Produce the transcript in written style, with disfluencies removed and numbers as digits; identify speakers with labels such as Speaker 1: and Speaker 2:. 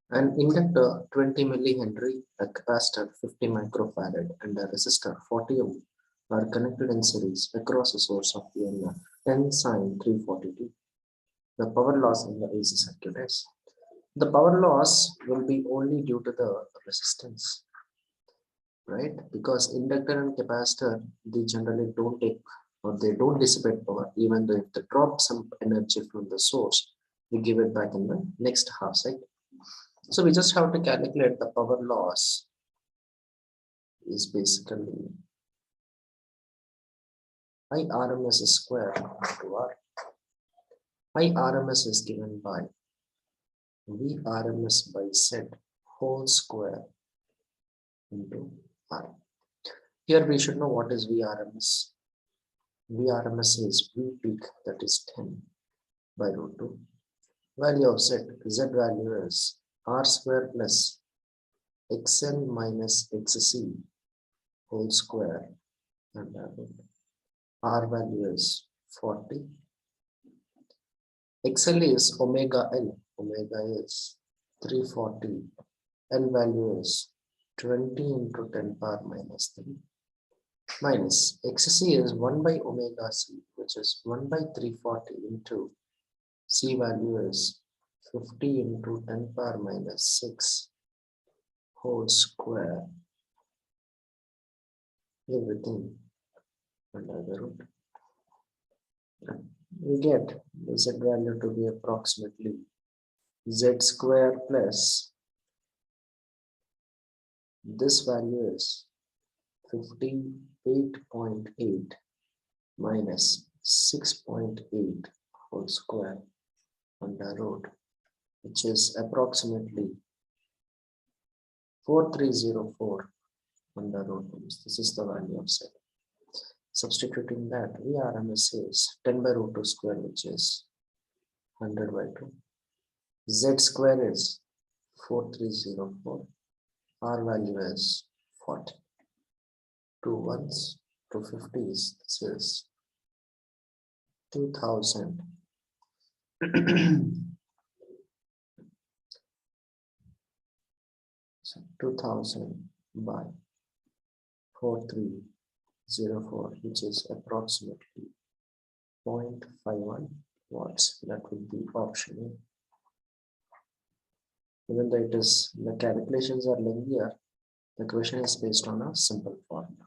Speaker 1: An inductor 20 millihenry, a capacitor 50 microfarad, and a resistor 40 ohm are connected in series across a source of EMF 10 sine 340t. The power loss in the AC circuit is. The power loss will be only due to the resistance, right? Because inductor and capacitor, they generally don't take or they don't dissipate power, even though if they drop some energy from the source, we give it back in the next half cycle. So we just have to calculate the power loss is basically I RMS square into R. I RMS is given by V RMS by Z whole square into R. Here we should know what is V RMS. V RMS is V peak, that is 10 by root 2. Value of Z value is R square plus XL minus XC whole square and R value is 40. XL is omega L, omega is 340, L value is 20 into 10 power minus 3 minus XC is 1 by omega C, which is 1 by 340 into C value is 50 into 10 power minus 6 whole square, everything under the root. We get the Z value to be approximately Z square plus this value is 58.8 minus 6.8 whole square under root, which is approximately 4304 under root. This is the value of Z. Substituting that, VRMS is 10 by root 2 square, which is 100 by 2. Z square is 4304. R value is 40. 2 ones, 2 50s. This is 2000. 2000 by 4304, which is approximately 0.51 watts. That would be option A. Even though the calculations are lengthier, the question is based on a simple formula.